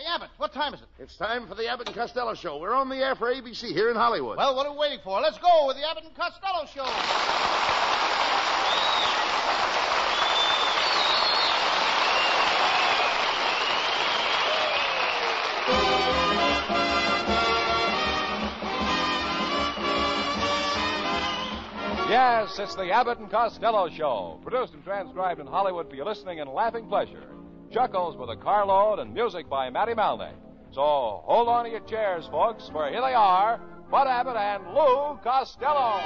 Hey, Abbott, what time is it? It's time for the Abbott and Costello Show. We're on the air for ABC here in Hollywood. Well, what are we waiting for? Let's go with the Abbott and Costello Show. Yes, it's the Abbott and Costello Show, produced and transcribed in Hollywood for your listening and laughing pleasure. Chuckles with a carload and music by Matty Malney. So hold on to your chairs, folks, for here they are, Bud Abbott and Lou Costello.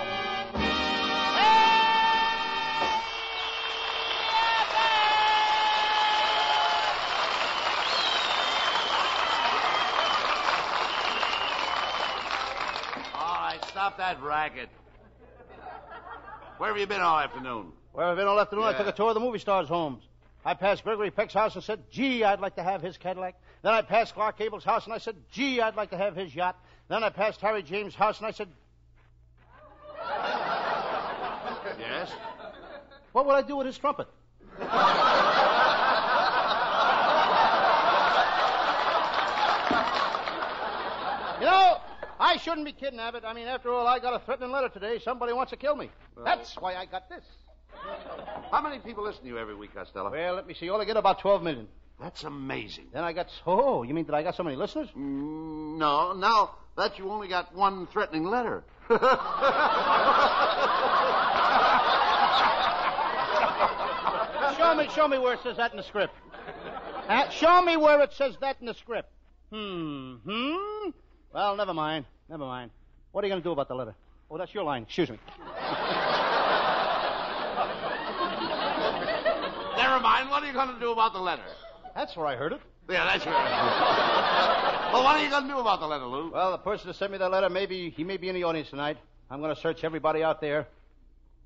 All right, stop that racket. Where have you been all afternoon? Where have I been all afternoon? Yeah. I took a tour of the movie stars' homes. I passed Gregory Peck's house and said, gee, I'd like to have his Cadillac. Then I passed Clark Gable's house and I said, gee, I'd like to have his yacht. Then I passed Harry James' house and I said... Yes? What would I do with his trumpet? You know, I shouldn't be kidding, Abbott. I mean, after all, I got a threatening letter today. Somebody wants to kill me. Well. That's why I got this. How many people listen to you every week, Costello? Well, let me see. Altogether, about 12 million. That's amazing. Then I got... Oh, you mean that I got so many listeners? No, now that you only got one threatening letter. Show me where it says that in the script. Show me where it says that in the script. Well, never mind. What are you going to do about the letter? Oh, that's your line. Excuse me. Never mind. What are you going to do about the letter? That's where I heard it. Yeah, that's right. Well, what are you going to do about the letter, Lou? Well, the person that sent me that letter, he may be in the audience tonight. I'm going to search everybody out there.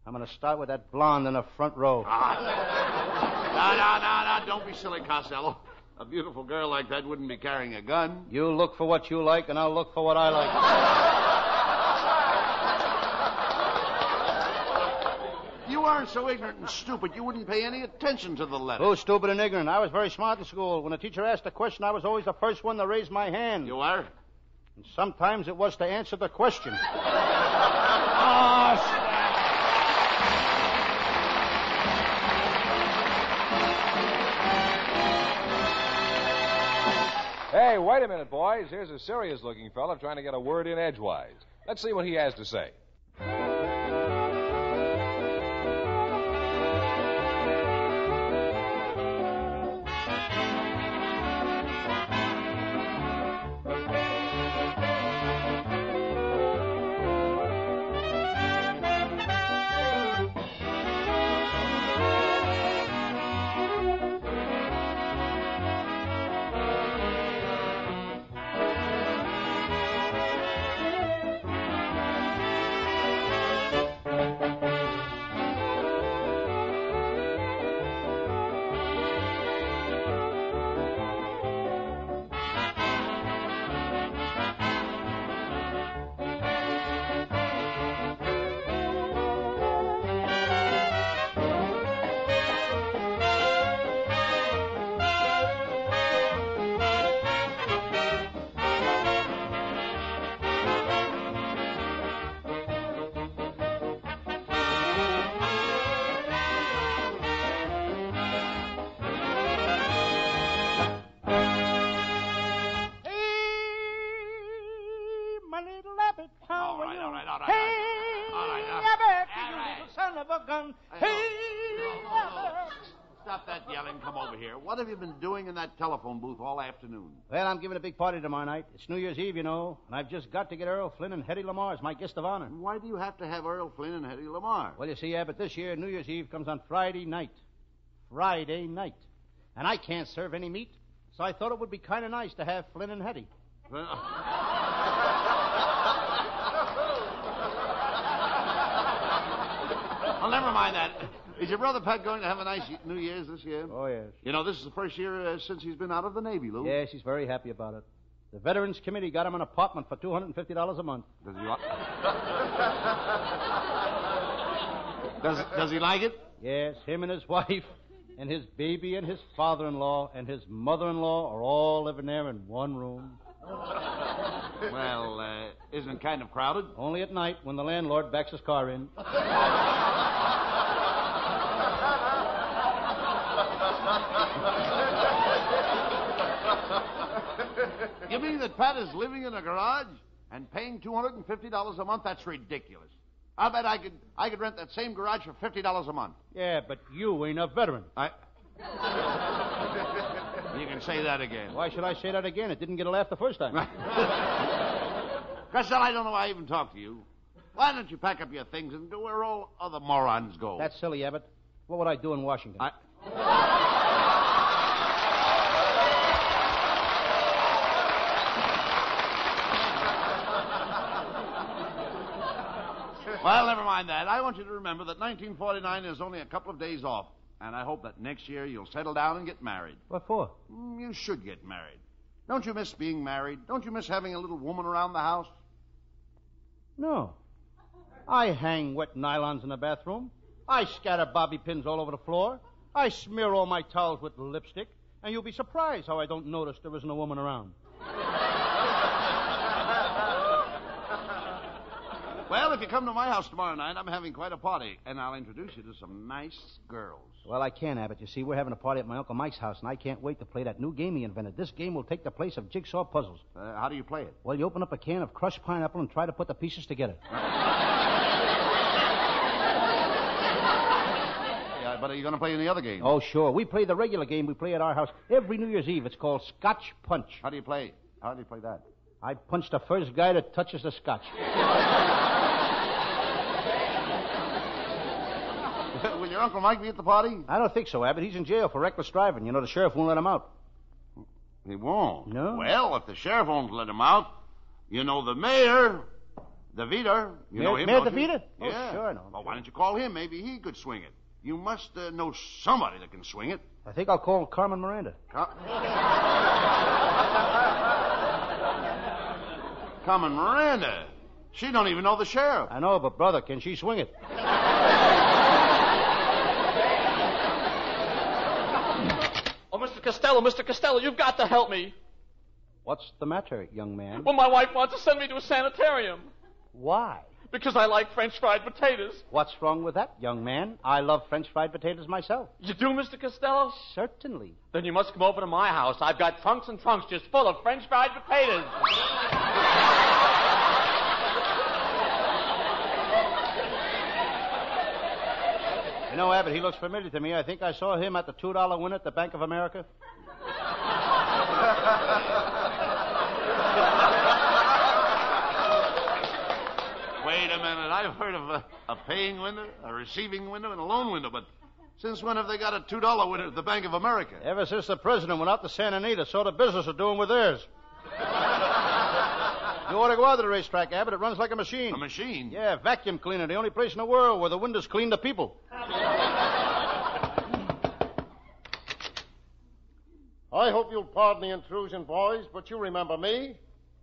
I'm going to start with that blonde in the front row. No. Don't be silly, Costello. A beautiful girl like that wouldn't be carrying a gun. You look for what you like, and I'll look for what I like. You aren't so ignorant and stupid you wouldn't pay any attention to the letter. Who's stupid and ignorant? I was very smart in school. When a teacher asked a question, I was always the first one to raise my hand. You are? And sometimes it was to answer the question. Hey, wait a minute, boys. Here's a serious-looking fella trying to get a word in edgewise. Let's see what he has to say. Stop that yelling. Come over here. What have you been doing in that telephone booth all afternoon? Well, I'm giving a big party tomorrow night. It's New Year's Eve, you know, and I've just got to get Earl Flynn and Hetty Lamar as my guest of honor. Why do you have to have Earl Flynn and Hetty Lamar? Well, you see, Abbott, this year New Year's Eve comes on Friday night. Friday night. And I can't serve any meat, so I thought it would be kind of nice to have Flynn and Hetty. Well, never mind that. Is your brother Pat going to have a nice New Year's this year? Oh, yes. You know, this is the first year since he's been out of the Navy, Lou. Yes, he's very happy about it. The Veterans Committee got him an apartment for $250 a month. Does he like Does he like it? Yes, him and his wife. And his baby and his father-in-law and his mother-in-law are all living there in one room. Well, isn't it kind of crowded? Only at night when the landlord backs his car in. You mean that Pat is living in a garage and paying $250 a month? That's ridiculous. I bet I could rent that same garage for $50 a month. Yeah, but you ain't a veteran. You can say that again. Why should I say that again? It didn't get a laugh the first time. Costello, I don't know why I even talked to you. Why don't you pack up your things and go where all other morons go? That's silly, Abbott. What would I do in Washington? Well, never mind that. I want you to remember that 1949 is only a couple of days off. And I hope that next year you'll settle down and get married. What for? You should get married. Don't you miss being married? Don't you miss having a little woman around the house? No. I hang wet nylons in the bathroom. I scatter bobby pins all over the floor. I smear all my towels with lipstick. And you'll be surprised how I don't notice there isn't a woman around. Well, if you come to my house tomorrow night, I'm having quite a party, and I'll introduce you to some nice girls. Well, I can't, Abbott. You see, we're having a party at my Uncle Mike's house, and I can't wait to play that new game he invented. This game will take the place of jigsaw puzzles. How do you play it? Well, you open up a can of crushed pineapple and try to put the pieces together. Yeah, but are you going to play any other game? Oh, sure. We play the regular game we play at our house every New Year's Eve. It's called Scotch Punch. How do you play that? I punch the first guy that touches the scotch. Will your Uncle Mike be at the party? I don't think so, Abbott. He's in jail for reckless driving. You know, the sheriff won't let him out. He won't? No. Well, if the sheriff won't let him out, you know the mayor, DeVita. You know him, Mayor don't you? DeVita? Yeah. Oh, sure I know. Well, why don't you call him? Maybe he could swing it. You must know somebody that can swing it. I think I'll call Carmen Miranda. Carmen Miranda. She don't even know the sheriff. I know, but brother, can she swing it? Oh, Mr. Costello, you've got to help me. What's the matter, young man? Well, my wife wants to send me to a sanitarium. Why? Because I like French fried potatoes. What's wrong with that, young man? I love French fried potatoes myself. You do, Mr. Costello? Certainly. Then you must come over to my house. I've got trunks and trunks just full of French fried potatoes. You know, Abbott, he looks familiar to me. I think I saw him at the $2 win at the Bank of America. Wait a minute. I've heard of a paying window, a receiving window, and a loan window, but since when have they got a $2 window at the Bank of America? Ever since the president went out to Santa Anita, so the business are doing with theirs. You ought to go out to the racetrack, Abbott. It runs like a machine. A machine? Yeah, vacuum cleaner. The only place in the world where the windows clean the people. I hope you'll pardon the intrusion, boys, but you remember me.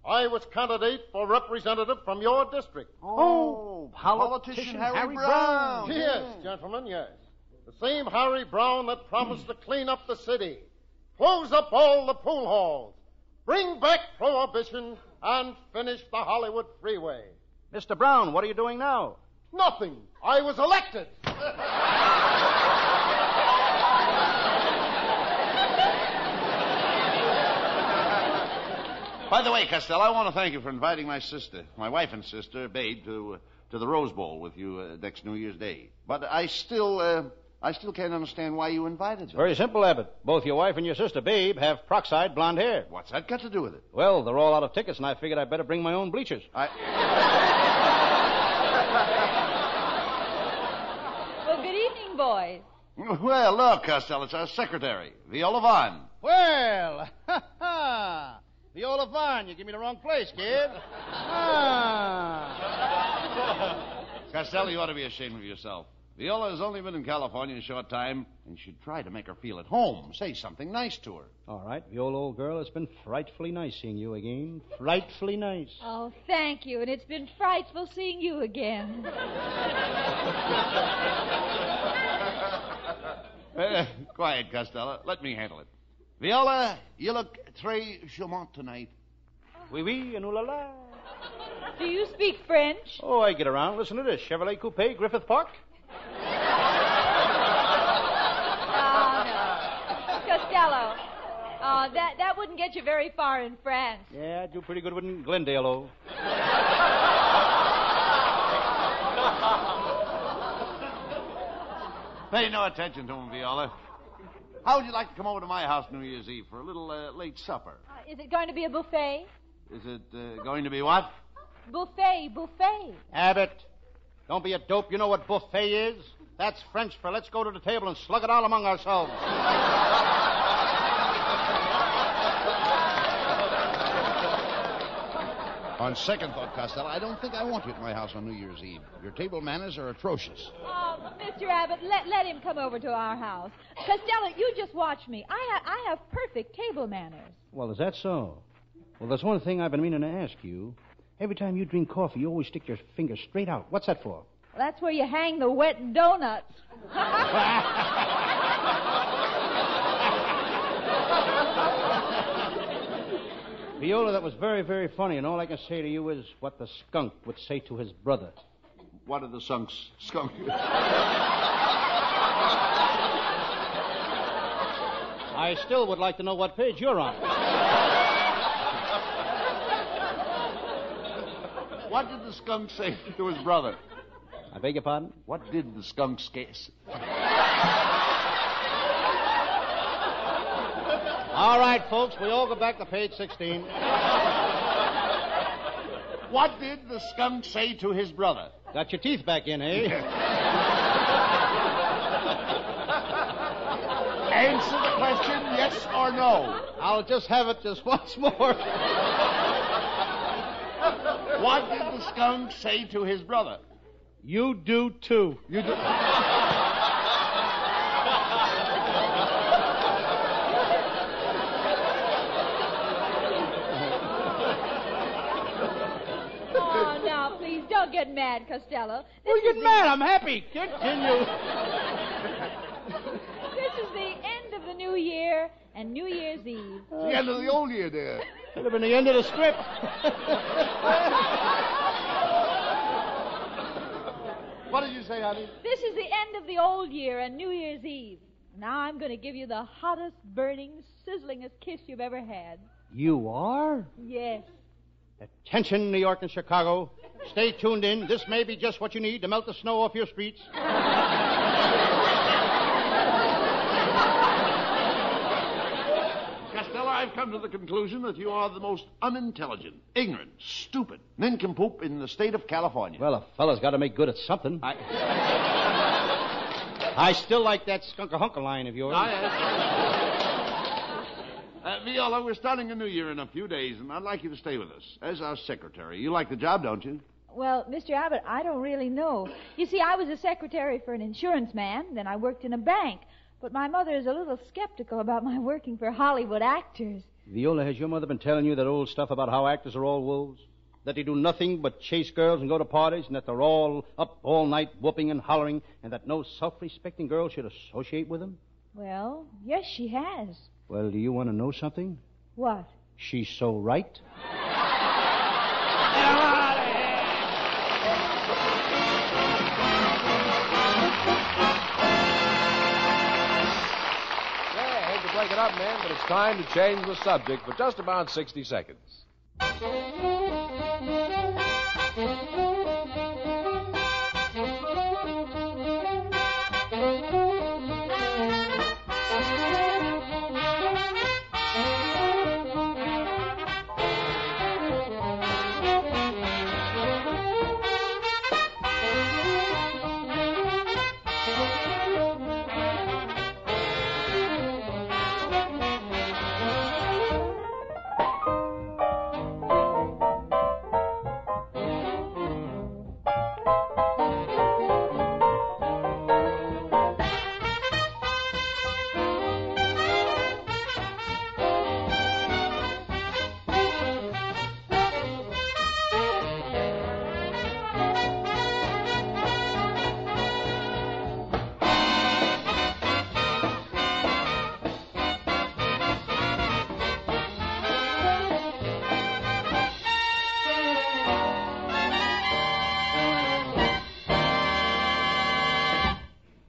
I was candidate for representative from your district. Oh, politician Harry Brown. Yes, gentlemen, yes. The same Harry Brown that promised to clean up the city, close up all the pool halls, bring back prohibition, and finish the Hollywood freeway. Mr. Brown, what are you doing now? Nothing. I was elected. By the way, Costello, I want to thank you for inviting my wife and sister, Babe, to the Rose Bowl with you next New Year's Day. But I still can't understand why you invited them. Very simple, Abbott. Both your wife and your sister, Babe, have peroxide blonde hair. What's that got to do with it? Well, they're all out of tickets, and I figured I'd better bring my own bleachers. Well, good evening, boys. Well, look, Costello, it's our secretary, Viola Vaughn. Well, Viola Vaughn, you give me the wrong place, kid. Costello, you ought to be ashamed of yourself. Viola has only been in California a short time, and you should try to make her feel at home. Say something nice to her. All right, Viola, old girl, it's been frightfully nice seeing you again. Frightfully nice. Oh, thank you, and it's been frightful seeing you again. Quiet, Costello. Let me handle it. Viola, you look très charmant tonight. Oui, oui, and ooh la la. Do you speak French? Oh, I get around. Listen to this. Chevrolet Coupe, Griffith Park. No. Costello. That wouldn't get you very far in France. Yeah, I do pretty good in Glendale, oh. Pay no attention to him, Viola. How would you like to come over to my house New Year's Eve for a little late supper? Is it going to be a buffet? Is it going to be what? Buffet. Abbott, don't be a dope. You know what buffet is? That's French for let's go to the table and slug it all among ourselves. On second thought, Costello, I don't think I want you at my house on New Year's Eve. Your table manners are atrocious. Oh, Mr. Abbott, let him come over to our house. Costello, you just watch me. I have perfect table manners. Well, is that so? Well, there's one thing I've been meaning to ask you. Every time you drink coffee, you always stick your finger straight out. What's that for? That's where you hang the wet donuts. Viola, that was very, very funny, and all I can say to you is what the skunk would say to his brother. What did the skunk? I still would like to know what page you're on. What did the skunk say to his brother? I beg your pardon? What did the skunk say? All right, folks, we all go back to page 16. What did the skunk say to his brother? Got your teeth back in, eh? Answer the question, yes or no. I'll just have it just once more. What did the skunk say to his brother? You do, too. You do... Oh, now, please, don't get mad, Costello. Well, get mad. I'm happy. Continue. This is the end of the new year and New Year's Eve. The end of the old year, dear. Could have been the end of the script. What did you say, honey? This is the end of the old year and New Year's Eve. Now I'm going to give you the hottest, burning, sizzlingest kiss you've ever had. You are? Yes. Attention, New York and Chicago. Stay tuned in. This may be just what you need to melt the snow off your streets. Costello, I've come to the conclusion that you are the most unintelligent, ignorant, stupid nincompoop in the state of California. Well, a fella's got to make good at something. I still like that skunk-a-hunka line of yours. Viola, we're starting a new year in a few days, and I'd like you to stay with us as our secretary. You like the job, don't you? Well, Mr. Abbott, I don't really know. You see, I was a secretary for an insurance man, then I worked in a bank. But my mother is a little skeptical about my working for Hollywood actors. Viola, has your mother been telling you that old stuff about how actors are all wolves? That they do nothing but chase girls and go to parties, and that they're all up all night whooping and hollering, and that no self-respecting girl should associate with them? Well, yes, she has. Well, do you want to know something? What? She's so right. Break it up, men, but it's time to change the subject for just about 60 seconds.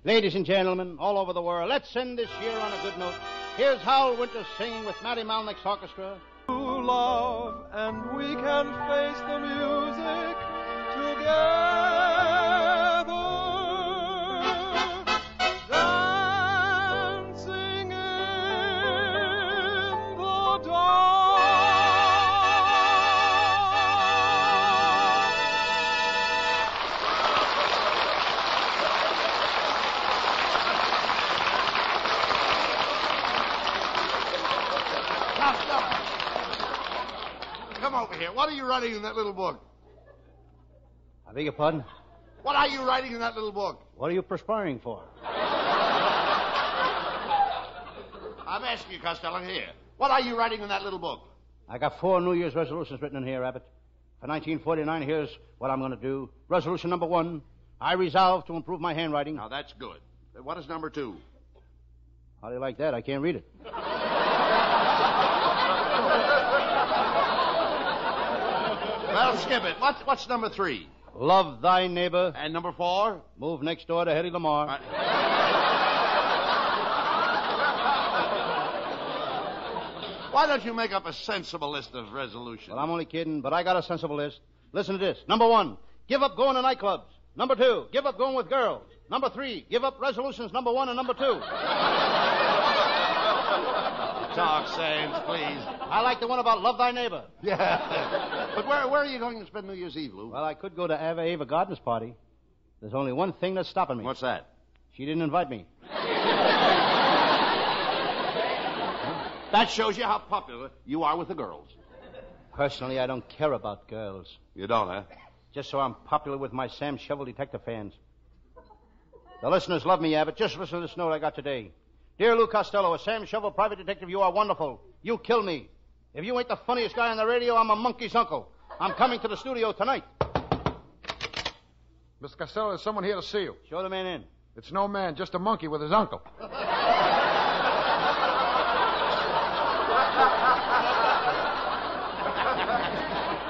Ladies and gentlemen, all over the world, let's end this year on a good note. Here's Hal Winters singing with Matty Malnick's orchestra. Love, and we can face the music together, dancing in the dark. Come over here. What are you writing in that little book? I beg your pardon? What are you writing in that little book? What are you perspiring for? I'm asking you, Costello, here. What are you writing in that little book? I got 4 New Year's resolutions written in here, Abbott. For 1949, here's what I'm going to do. Resolution number 1, I resolve to improve my handwriting. Now, that's good. What is number 2? How do you like that? I can't read it. Well, skip it. What's number 3? Love thy neighbor. And number 4? Move next door to Hedy Lamarr. Why don't you make up a sensible list of resolutions? Well, I'm only kidding, but I got a sensible list. Listen to this. Number 1, give up going to nightclubs. Number 2, give up going with girls. Number 3, give up resolutions number 1 and number 2. Talk sense, please. I like the one about love thy neighbor. Yeah. But where are you going to spend New Year's Eve, Lou? Well, I could go to Ava Gardner's party. There's only one thing that's stopping me. What's that? She didn't invite me. That shows you how popular you are with the girls. Personally, I don't care about girls. You don't, huh? Just so I'm popular with my Sam Shovel detective fans. The listeners love me, Abbott. Just listen to this note I got today. Dear Lou Costello, a Sam Shovel private detective, you are wonderful. You kill me. If you ain't the funniest guy on the radio, I'm a monkey's uncle. I'm coming to the studio tonight. Mr. Costello, there's someone here to see you. Show the man in. It's no man, just a monkey with his uncle.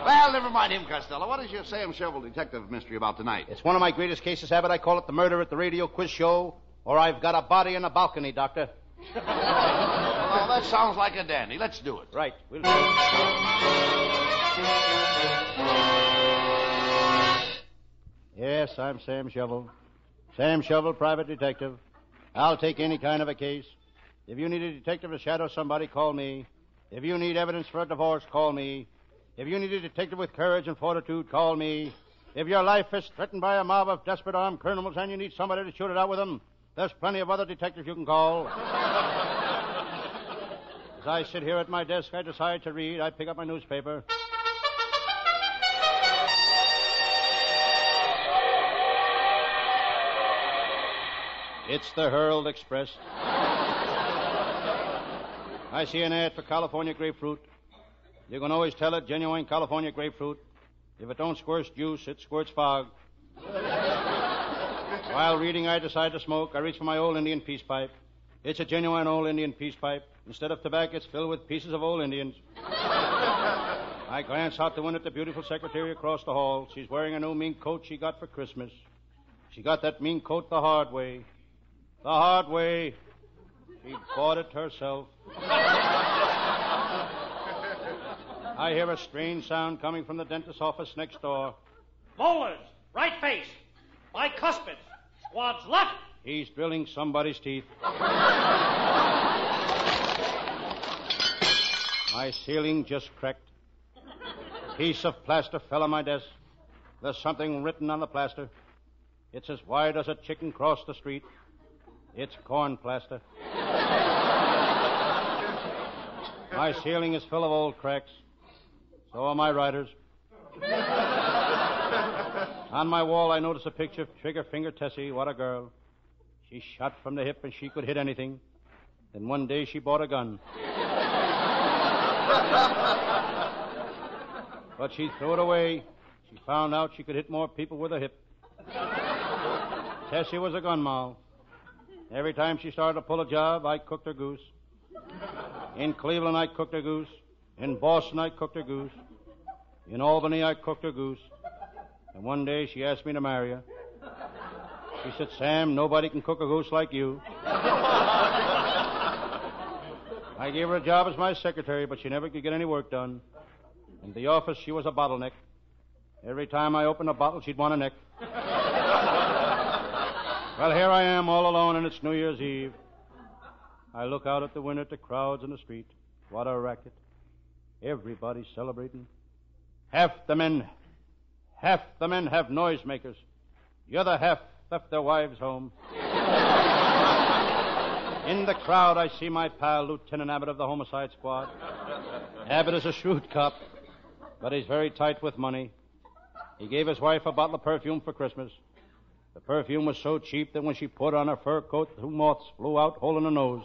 Well, never mind him, Costello. What is your Sam Shovel detective mystery about tonight? It's one of my greatest cases, Abbott. I call it the Murder at the Radio Quiz Show, or I've got a body in a balcony, Doctor. Oh, that sounds like a dandy. Let's do it. Right. We'll do it. Yes, I'm Sam Shovel. Sam Shovel, private detective. I'll take any kind of a case. If you need a detective to shadow somebody, call me. If you need evidence for a divorce, call me. If you need a detective with courage and fortitude, call me. If your life is threatened by a mob of desperate armed criminals and you need somebody to shoot it out with them, there's plenty of other detectives you can call. As I sit here at my desk, I decide to read. I pick up my newspaper. It's the Herald Express. I see an ad for California grapefruit. You can always tell it genuine California grapefruit. If it don't squirt juice, it squirts fog. While reading, I decide to smoke. I reach for my old Indian peace pipe. It's a genuine old Indian peace pipe. Instead of tobacco, it's filled with pieces of old Indians. I glance out the window at the beautiful secretary across the hall. She's wearing a new mean coat she got for Christmas. She got that mean coat the hard way. The hard way. She bought it herself. I hear a strange sound coming from the dentist's office next door. Molars, right face, bicuspids, squads left. He's drilling somebody's teeth. My ceiling just cracked. A piece of plaster fell on my desk. There's something written on the plaster. It's as wide as a chicken crossed the street. It's corn plaster. My ceiling is full of old cracks. So are my writers. On my wall, I notice a picture of Trigger Finger Tessie. What a girl. She shot from the hip and she could hit anything. Then one day she bought a gun. But she threw it away. She found out she could hit more people with a hip. Tessie was a gun moll. Every time she started to pull a job, I cooked her goose. In Cleveland, I cooked her goose. In Boston, I cooked her goose. In Albany, I cooked her goose. And one day, she asked me to marry her. She said, Sam, nobody can cook a goose like you. I gave her a job as my secretary, but she never could get any work done. In the office, she was a bottleneck. Every time I opened a bottle, she'd want a neck. Well, here I am all alone, and it's New Year's Eve. I look out at the window at the crowds in the street. What a racket. Everybody's celebrating. Half the men have noisemakers. The other half left their wives home. In the crowd, I see my pal, Lieutenant Abbott of the Homicide Squad. Abbott is a shrewd cop, but he's very tight with money. He gave his wife a bottle of perfume for Christmas. The perfume was so cheap that when she put on her fur coat, 2 moths flew out, hole in her nose.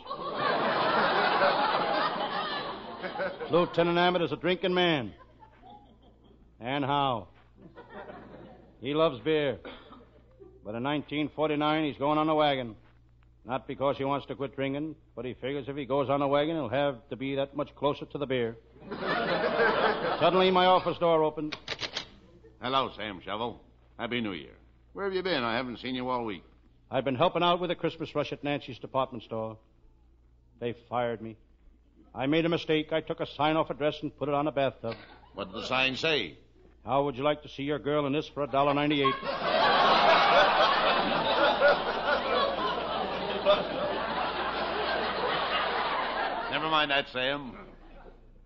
Lieutenant Abbott is a drinking man. And how? He loves beer. But in 1949, he's going on a wagon. Not because he wants to quit drinking, but he figures if he goes on a wagon, he'll have to be that much closer to the beer. Suddenly, my office door opened. Hello, Sam Shovel. Happy New Year. Where have you been? I haven't seen you all week. I've been helping out with the Christmas rush at Nancy's department store. They fired me. I made a mistake. I took a sign-off address and put it on a bathtub. What did the sign say? How would you like to see your girl in this for $1.98? Never mind that, Sam.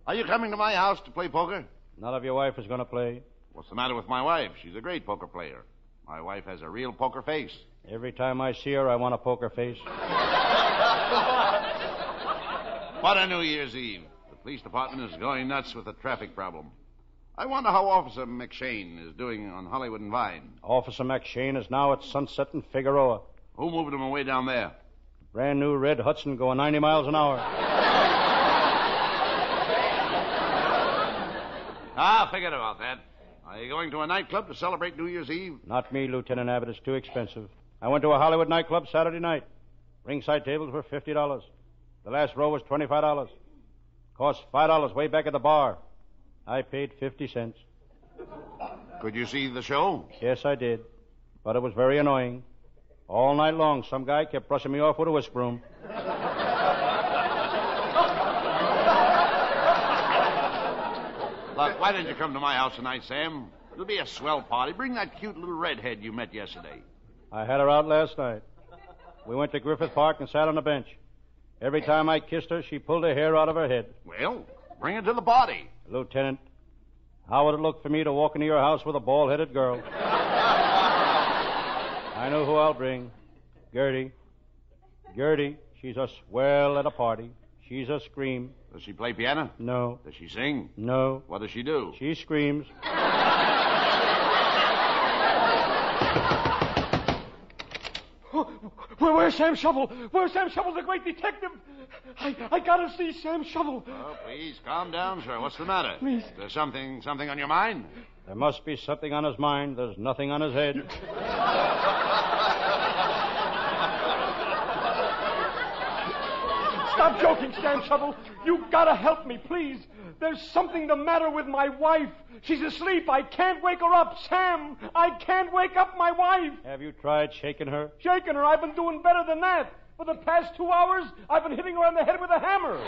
Are you coming to my house to play poker? None of your wife is going to play. What's the matter with my wife? She's a great poker player. My wife has a real poker face. Every time I see her, I want a poker face. What a New Year's Eve. The police department is going nuts with a traffic problem. I wonder how Officer McShane is doing on Hollywood and Vine. Officer McShane is now at Sunset and Figueroa. Who moved him away down there? Brand new red Hudson going 90 miles an hour. Forget about that. Are you going to a nightclub to celebrate New Year's Eve? Not me, Lieutenant Abbott. It's too expensive. I went to a Hollywood nightclub Saturday night. Ringside tables were $50. The last row was $25. Cost $5 way back at the bar. I paid 50 cents. Could you see the show? Yes, I did. But it was very annoying. All night long, some guy kept brushing me off with a whisk broom. Look, why didn't you come to my house tonight, Sam? It'll be a swell party. Bring that cute little redhead you met yesterday. I had her out last night. We went to Griffith Park and sat on a bench. Every time I kissed her, she pulled her hair out of her head. Well, bring her to the party. Lieutenant, how would it look for me to walk into your house with a bald-headed girl? I know who I'll bring. Gertie. Gertie, she's a swell at a party. She's a scream. Does she play piano? No. Does she sing? No. What does she do? She screams. Where's Sam Shovel? Where's Sam Shovel, the great detective? I gotta see Sam Shovel. Oh, please, calm down, sir. What's the matter? Please. Is there something on your mind? There must be something on his mind. There's nothing on his head. Stop joking, Sam Shovel. You gotta help me, please. There's something the matter with my wife. She's asleep. I can't wake her up. Sam, I can't wake up my wife. Have you tried shaking her? Shaking her? I've been doing better than that. For the past 2 hours, I've been hitting her on the head with a hammer.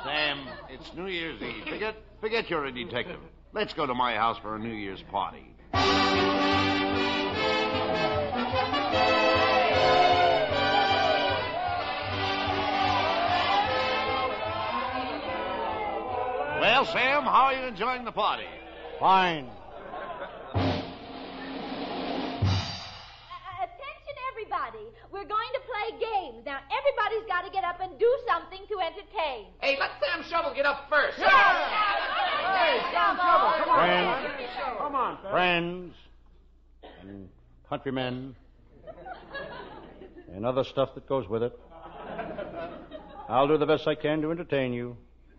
Sam, it's New Year's Eve. Forget you're a detective. Let's go to my house for a New Year's party. Well, Sam, how are you enjoying the party? Fine. Attention, everybody. We're going to play games. Now, everybody's got to get up and do something to entertain. Hey, let Sam Shovel get up first. Hey, Sam Shovel, come on. Come on, Friends and countrymen and other stuff that goes with it. I'll do the best I can to entertain you.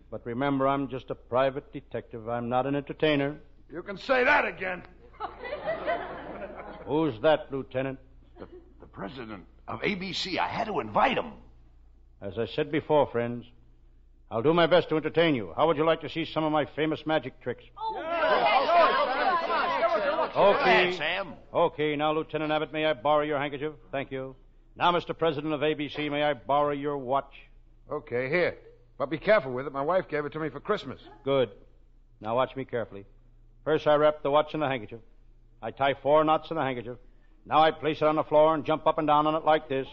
But remember, I'm just a private detective. I'm not an entertainer. You can say that again. Who's that, Lieutenant? The president of ABC. I had to invite him. As I said before, friends, I'll do my best to entertain you. How would you like to see some of my famous magic tricks? Oh, Go ahead, Sam. Okay, now, Lieutenant Abbott, may I borrow your handkerchief? Thank you. Now, Mr. President of ABC, may I borrow your watch? Okay, here. But be careful with it. My wife gave it to me for Christmas. Good. Now, watch me carefully. First, I wrap the watch in the handkerchief. I tie 4 knots in the handkerchief. Now I place it on the floor and jump up and down on it like this.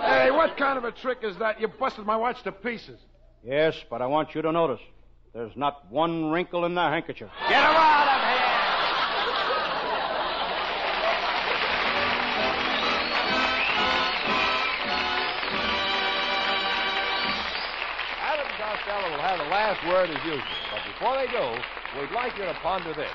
Hey, what kind of a trick is that? You busted my watch to pieces. Yes, but I want you to notice. There's not one wrinkle in the handkerchief. Get him out of here! Abbott and Costello will have the last word as usual. But before they do, we'd like you to ponder this.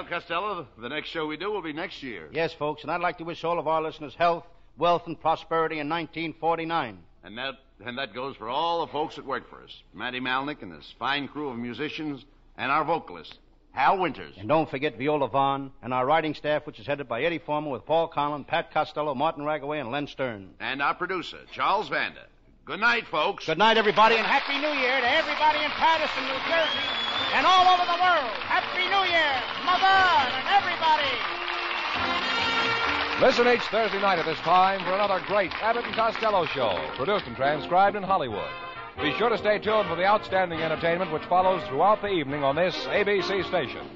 Costello, the next show we do will be next year. Yes, folks, and I'd like to wish all of our listeners health, wealth, and prosperity in 1949. And that goes for all the folks that work for us. Matty Malnick and his fine crew of musicians and our vocalist, Hal Winters. And don't forget Viola Vaughn and our writing staff, which is headed by Eddie Foreman with Paul Conlon, Pat Costello, Martin Ragaway, and Len Stern. And our producer, Charles Vanda. Good night, folks. Good night, everybody, and Happy New Year to everybody in Paterson, New Jersey, and all over the world. Happy New Year, Mother, and everybody. Listen each Thursday night at this time for another great Abbott and Costello show, produced and transcribed in Hollywood. Be sure to stay tuned for the outstanding entertainment which follows throughout the evening on this ABC station.